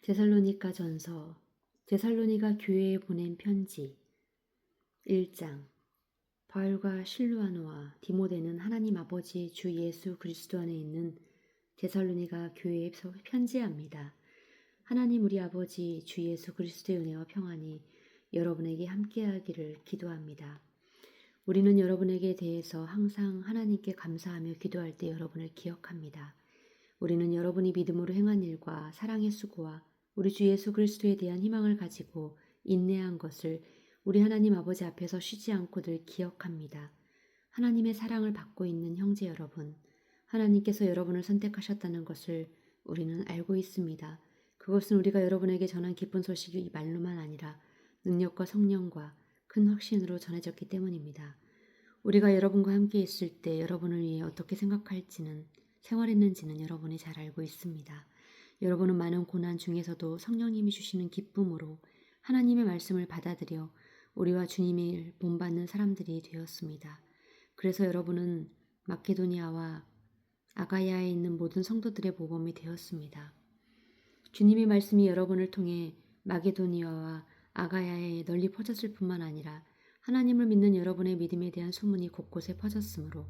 데살로니가 전서, 데살로니가 교회에 보낸 편지 1장. 바울과 실루아노와 디모데는 하나님 아버지 주 예수 그리스도 안에 있는 데살로니가 교회에 편지합니다. 하나님 우리 아버지 주 예수 그리스도의 은혜와 평안이 여러분에게 함께하기를 기도합니다. 우리는 여러분에게 대해서 항상 하나님께 감사하며 기도할 때 여러분을 기억합니다. 우리는 여러분이 믿음으로 행한 일과 사랑의 수고와 우리 주 예수 그리스도에 대한 희망을 가지고 인내한 것을 우리 하나님 아버지 앞에서 쉬지 않고 늘 기억합니다. 하나님의 사랑을 받고 있는 형제 여러분, 하나님께서 여러분을 선택하셨다는 것을 우리는 알고 있습니다. 그것은 우리가 여러분에게 전한 기쁜 소식이 말로만 아니라 능력과 성령과 큰 확신으로 전해졌기 때문입니다. 우리가 여러분과 함께 있을 때 여러분을 위해 어떻게 생활했는지는 여러분이 잘 알고 있습니다. 여러분은 많은 고난 중에서도 성령님이 주시는 기쁨으로 하나님의 말씀을 받아들여 우리와 주님을 본받는 사람들이 되었습니다. 그래서 여러분은 마케도니아와 아가야에 있는 모든 성도들의 모범이 되었습니다. 주님의 말씀이 여러분을 통해 마게도니아와 아가야에 널리 퍼졌을 뿐만 아니라 하나님을 믿는 여러분의 믿음에 대한 소문이 곳곳에 퍼졌으므로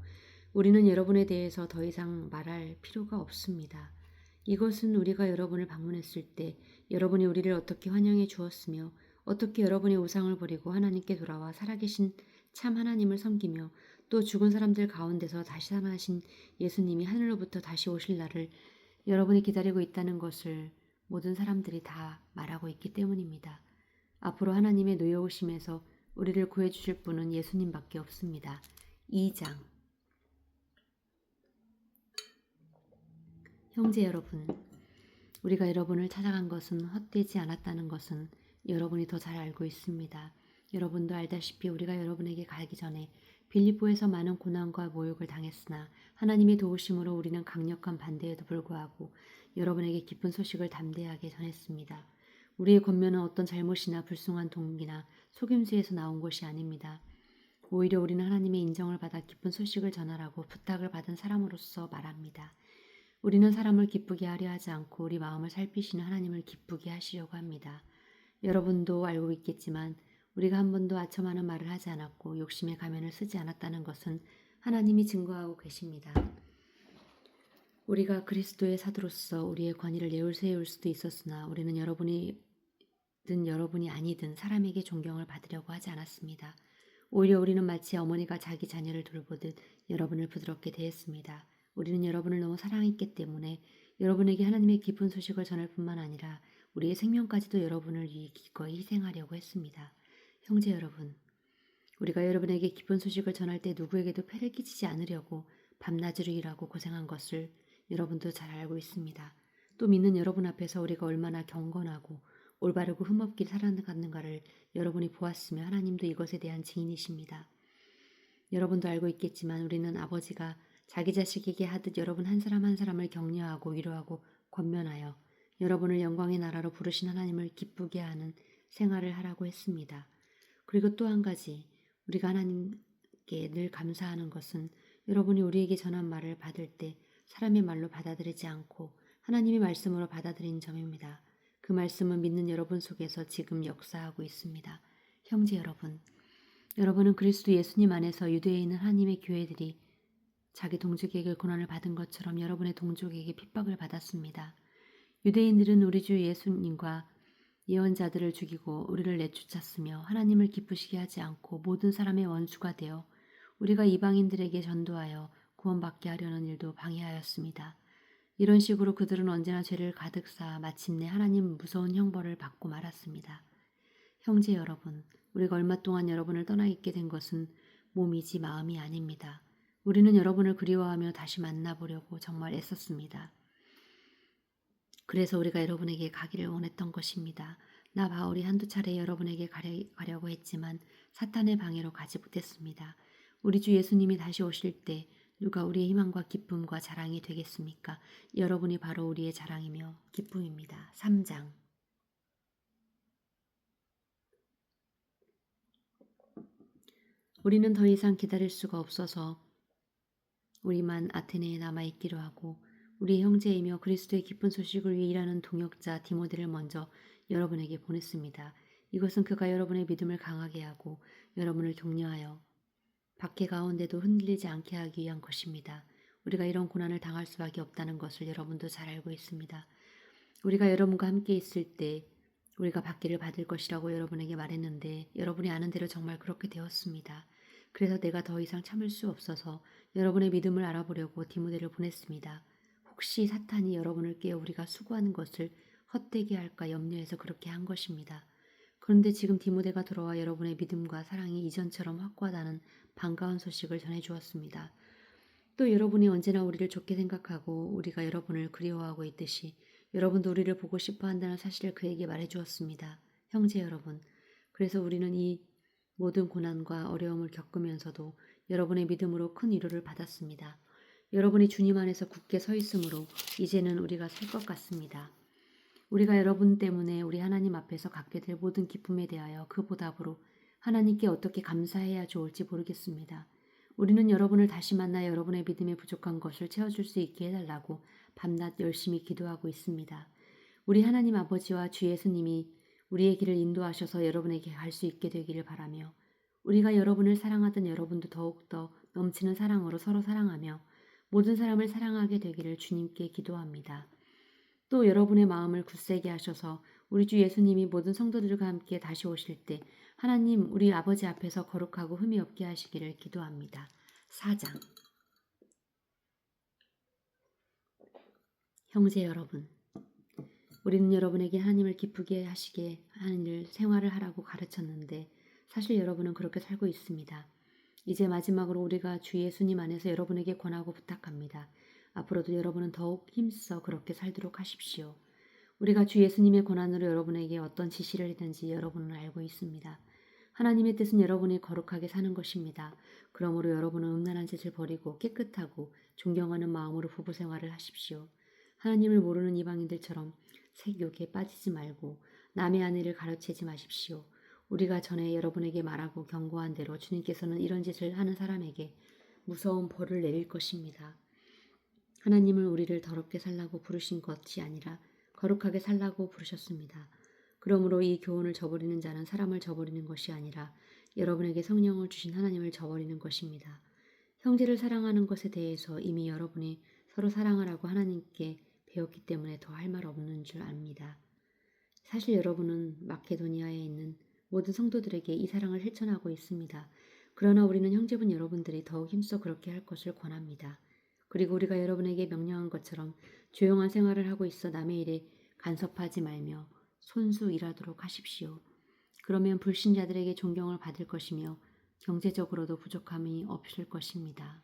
우리는 여러분에 대해서 더 이상 말할 필요가 없습니다. 이것은 우리가 여러분을 방문했을 때 여러분이 우리를 어떻게 환영해 주었으며 어떻게 여러분의 우상을 버리고 하나님께 돌아와 살아계신 참 하나님을 섬기며 또 죽은 사람들 가운데서 다시 살아나신 예수님이 하늘로부터 다시 오실 날을 여러분이 기다리고 있다는 것을 모든 사람들이 다 말하고 있기 때문입니다. 앞으로 하나님의 노여우심에서 우리를 구해주실 분은 예수님밖에 없습니다. 2장. 형제 여러분, 우리가 여러분을 찾아간 것은 헛되지 않았다는 것은 여러분이 더 잘 알고 있습니다. 여러분도 알다시피 우리가 여러분에게 가기 전에 빌립보에서 많은 고난과 모욕을 당했으나 하나님의 도우심으로 우리는 강력한 반대에도 불구하고 여러분에게 기쁜 소식을 담대하게 전했습니다. 우리의 권면은 어떤 잘못이나 불순한 동기나 속임수에서 나온 것이 아닙니다. 오히려 우리는 하나님의 인정을 받아 기쁜 소식을 전하라고 부탁을 받은 사람으로서 말합니다. 우리는 사람을 기쁘게 하려 하지 않고 우리 마음을 살피시는 하나님을 기쁘게 하시려고 합니다. 여러분도 알고 있겠지만 우리가 한 번도 아첨하는 말을 하지 않았고 욕심의 가면을 쓰지 않았다는 것은 하나님이 증거하고 계십니다. 우리가 그리스도의 사도로서 우리의 권위를 내세울 수도 있었으나 우리는 여러분이 아니든 사람에게 존경을 받으려고 하지 않았습니다. 오히려 우리는 마치 어머니가 자기 자녀를 돌보듯 여러분을 부드럽게 대했습니다. 우리는 여러분을 너무 사랑했기 때문에 여러분에게 하나님의 기쁜 소식을 전할 뿐만 아니라 우리의 생명까지도 여러분을 위해 기꺼이 희생하려고 했습니다. 형제 여러분, 우리가 여러분에게 기쁜 소식을 전할 때 누구에게도 폐를 끼치지 않으려고 밤낮으로 일하고 고생한 것을 여러분도 잘 알고 있습니다. 또 믿는 여러분 앞에서 우리가 얼마나 경건하고 올바르고 흠없게 살아가는가를 여러분이 보았으며 하나님도 이것에 대한 증인이십니다. 여러분도 알고 있겠지만 우리는 아버지가 자기 자식에게 하듯 여러분 한 사람 한 사람을 격려하고 위로하고 권면하여 여러분을 영광의 나라로 부르신 하나님을 기쁘게 하는 생활을 하라고 했습니다. 그리고 또 한 가지, 우리가 하나님께 늘 감사하는 것은 여러분이 우리에게 전한 말을 받을 때 사람의 말로 받아들이지 않고 하나님의 말씀으로 받아들인 점입니다. 그 말씀은 믿는 여러분 속에서 지금 역사하고 있습니다. 형제 여러분, 여러분은 그리스도 예수님 안에서 유대에 있는 하나님의 교회들이 자기 동족에게 고난을 받은 것처럼 여러분의 동족에게 핍박을 받았습니다. 유대인들은 우리 주 예수님과 예언자들을 죽이고 우리를 내쫓았으며 하나님을 기쁘시게 하지 않고 모든 사람의 원수가 되어 우리가 이방인들에게 전도하여 구원받게 하려는 일도 방해하였습니다. 이런 식으로 그들은 언제나 죄를 가득 쌓아 마침내 하나님 무서운 형벌을 받고 말았습니다. 형제 여러분, 우리가 얼마 동안 여러분을 떠나 있게 된 것은 몸이지 마음이 아닙니다. 우리는 여러분을 그리워하며 다시 만나보려고 정말 애썼습니다. 그래서 우리가 여러분에게 가기를 원했던 것입니다. 나 바울이 한두 차례 여러분에게 가려고 했지만 사탄의 방해로 가지 못했습니다. 우리 주 예수님이 다시 오실 때 누가 우리의 희망과 기쁨과 자랑이 되겠습니까? 여러분이 바로 우리의 자랑이며 기쁨입니다. 3장. 우리는 더 이상 기다릴 수가 없어서 우리만 아테네에 남아있기로 하고 우리 형제이며 그리스도의 기쁜 소식을 위해 일하는 동역자 디모데를 먼저 여러분에게 보냈습니다. 이것은 그가 여러분의 믿음을 강하게 하고 여러분을 격려하여 박해 가운데도 흔들리지 않게 하기 위한 것입니다. 우리가 이런 고난을 당할 수밖에 없다는 것을 여러분도 잘 알고 있습니다. 우리가 여러분과 함께 있을 때 우리가 박해를 받을 것이라고 여러분에게 말했는데 여러분이 아는 대로 정말 그렇게 되었습니다. 그래서 내가 더 이상 참을 수 없어서 여러분의 믿음을 알아보려고 디모데를 보냈습니다. 혹시 사탄이 여러분을 깨어 우리가 수고하는 것을 헛되게 할까 염려해서 그렇게 한 것입니다. 그런데 지금 디모데가 돌아와 여러분의 믿음과 사랑이 이전처럼 확고하다는 반가운 소식을 전해주었습니다. 또 여러분이 언제나 우리를 좋게 생각하고 우리가 여러분을 그리워하고 있듯이 여러분도 우리를 보고 싶어 한다는 사실을 그에게 말해주었습니다. 형제 여러분, 그래서 우리는 이 모든 고난과 어려움을 겪으면서도 여러분의 믿음으로 큰 위로를 받았습니다. 여러분이 주님 안에서 굳게 서 있으므로 이제는 우리가 살 것 같습니다. 우리가 여러분 때문에 우리 하나님 앞에서 갖게 될 모든 기쁨에 대하여 그 보답으로 하나님께 어떻게 감사해야 좋을지 모르겠습니다. 우리는 여러분을 다시 만나 여러분의 믿음에 부족한 것을 채워줄 수 있게 해달라고 밤낮 열심히 기도하고 있습니다. 우리 하나님 아버지와 주 예수님이 우리의 길을 인도하셔서 여러분에게 갈 수 있게 되기를 바라며 우리가 여러분을 사랑하던 여러분도 더욱더 넘치는 사랑으로 서로 사랑하며 모든 사람을 사랑하게 되기를 주님께 기도합니다. 또 여러분의 마음을 굳세게 하셔서 우리 주 예수님이 모든 성도들과 함께 다시 오실 때 하나님 우리 아버지 앞에서 거룩하고 흠이 없게 하시기를 기도합니다. 4장 형제 여러분, 우리는 여러분에게 하나님을 기쁘게 하시게 하는 일 생활을 하라고 가르쳤는데 사실 여러분은 그렇게 살고 있습니다. 이제 마지막으로 우리가 주 예수님 안에서 여러분에게 권하고 부탁합니다. 앞으로도 여러분은 더욱 힘써 그렇게 살도록 하십시오. 우리가 주 예수님의 권한으로 여러분에게 어떤 지시를 했는지 여러분은 알고 있습니다. 하나님의 뜻은 여러분이 거룩하게 사는 것입니다. 그러므로 여러분은 음란한 짓을 버리고 깨끗하고 존경하는 마음으로 부부 생활을 하십시오. 하나님을 모르는 이방인들처럼 색욕에 빠지지 말고 남의 아내를 가로채지 마십시오. 우리가 전에 여러분에게 말하고 경고한 대로 주님께서는 이런 짓을 하는 사람에게 무서운 벌을 내릴 것입니다. 하나님은 우리를 더럽게 살라고 부르신 것이 아니라 거룩하게 살라고 부르셨습니다. 그러므로 이 교훈을 저버리는 자는 사람을 저버리는 것이 아니라 여러분에게 성령을 주신 하나님을 저버리는 것입니다. 형제를 사랑하는 것에 대해서 이미 여러분이 서로 사랑하라고 하나님께 배웠기 때문에 더 할 말 없는 줄 압니다. 사실 여러분은 마케도니아에 있는 모든 성도들에게 이 사랑을 실천하고 있습니다. 그러나 우리는 형제분 여러분들이 더욱 힘써 그렇게 할 것을 권합니다. 그리고 우리가 여러분에게 명령한 것처럼 조용한 생활을 하고 있어 남의 일에 간섭하지 말며 손수 일하도록 하십시오. 그러면 불신자들에게 존경을 받을 것이며 경제적으로도 부족함이 없을 것입니다.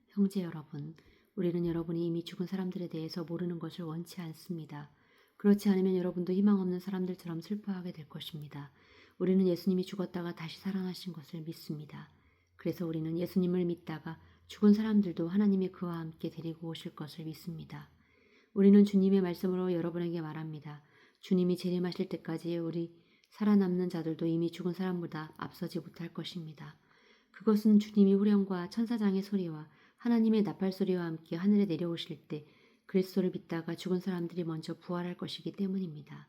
형제 여러분, 우리는 여러분이 이미 죽은 사람들에 대해서 모르는 것을 원치 않습니다. 그렇지 않으면 여러분도 희망 없는 사람들처럼 슬퍼하게 될 것입니다. 우리는 예수님이 죽었다가 다시 살아나신 것을 믿습니다. 그래서 우리는 예수님을 믿다가 죽은 사람들도 하나님이 그와 함께 데리고 오실 것을 믿습니다. 우리는 주님의 말씀으로 여러분에게 말합니다. 주님이 재림하실 때까지 우리 살아남는 자들도 이미 죽은 사람보다 앞서지 못할 것입니다. 그것은 주님이 후령과 천사장의 소리와 하나님의 나팔 소리와 함께 하늘에 내려오실 때 그리스도를 믿다가 죽은 사람들이 먼저 부활할 것이기 때문입니다.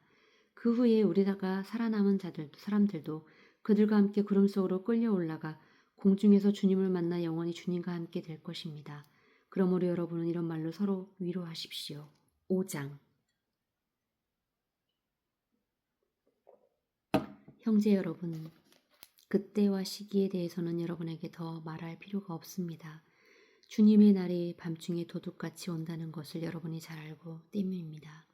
그 후에 우리다가 살아남은 사람들도 그들과 함께 구름 속으로 끌려 올라가 공중에서 주님을 만나 영원히 주님과 함께 될 것입니다. 그러므로 여러분은 이런 말로 서로 위로하십시오. 5장 형제 여러분, 그때와 시기에 대해서는 여러분에게 더 말할 필요가 없습니다. 주님의 날이 밤중에 도둑같이 온다는 것을 여러분이 잘 알고 때문입니다.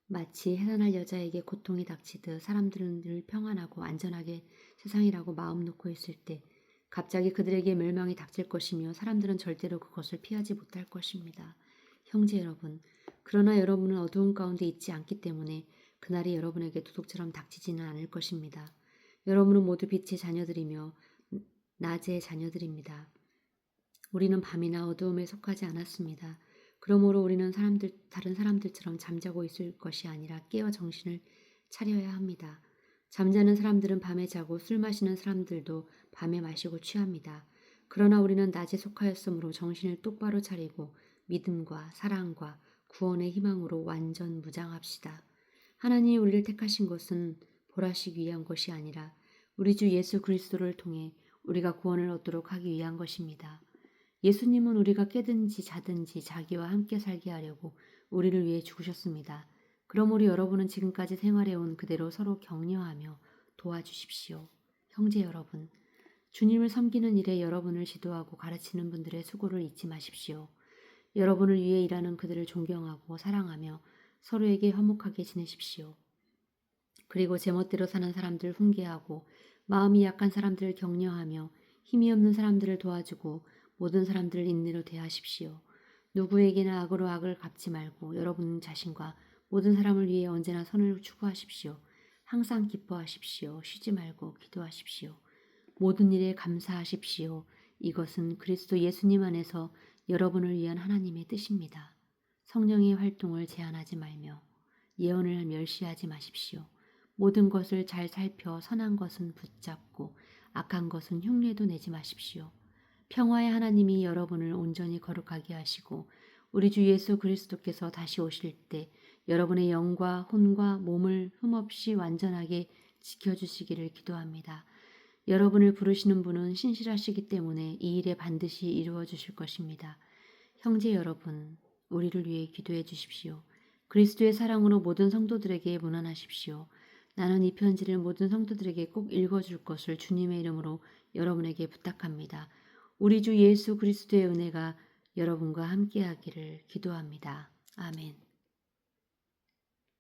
마치 해산할 여자에게 고통이 닥치듯 사람들은 늘 평안하고 안전하게 세상이라고 마음 놓고 있을 때 갑자기 그들에게 멸망이 닥칠 것이며 사람들은 절대로 그것을 피하지 못할 것입니다. 형제 여러분, 그러나 여러분은 어두운 가운데 있지 않기 때문에 그날이 여러분에게 도둑처럼 닥치지는 않을 것입니다. 여러분은 모두 빛의 자녀들이며 낮의 자녀들입니다. 우리는 밤이나 어두움에 속하지 않았습니다. 그러므로 우리는 다른 사람들처럼 잠자고 있을 것이 아니라 깨어 정신을 차려야 합니다. 잠자는 사람들은 밤에 자고 술 마시는 사람들도 밤에 마시고 취합니다. 그러나 우리는 낮에 속하였으므로 정신을 똑바로 차리고 믿음과 사랑과 구원의 희망으로 완전 무장합시다. 하나님이 우리를 택하신 것은 보라시기 위한 것이 아니라 우리 주 예수 그리스도를 통해 우리가 구원을 얻도록 하기 위한 것입니다. 예수님은 우리가 깨든지 자든지 자기와 함께 살게 하려고 우리를 위해 죽으셨습니다. 그러므로 여러분은 지금까지 생활해온 그대로 서로 격려하며 도와주십시오. 형제 여러분, 주님을 섬기는 일에 여러분을 지도하고 가르치는 분들의 수고를 잊지 마십시오. 여러분을 위해 일하는 그들을 존경하고 사랑하며 서로에게 화목하게 지내십시오. 그리고 제멋대로 사는 사람들을 훈계하고 마음이 약한 사람들을 격려하며 힘이 없는 사람들을 도와주고 모든 사람들을 인내로 대하십시오. 누구에게나 악으로 악을 갚지 말고 여러분 자신과 모든 사람을 위해 언제나 선을 추구하십시오. 항상 기뻐하십시오. 쉬지 말고 기도하십시오. 모든 일에 감사하십시오. 이것은 그리스도 예수님 안에서 여러분을 위한 하나님의 뜻입니다. 성령의 활동을 제한하지 말며 예언을 멸시하지 마십시오. 모든 것을 잘 살펴 선한 것은 붙잡고 악한 것은 흉내도 내지 마십시오. 평화의 하나님이 여러분을 온전히 거룩하게 하시고 우리 주 예수 그리스도께서 다시 오실 때 여러분의 영과 혼과 몸을 흠없이 완전하게 지켜주시기를 기도합니다. 여러분을 부르시는 분은 신실하시기 때문에 이 일에 반드시 이루어 주실 것입니다. 형제 여러분, 우리를 위해 기도해 주십시오. 그리스도의 사랑으로 모든 성도들에게 문안하십시오. 나는 이 편지를 모든 성도들에게 꼭 읽어줄 것을 주님의 이름으로 여러분에게 부탁합니다. 우리 주 예수 그리스도의 은혜가 여러분과 함께하기를 기도합니다. 아멘.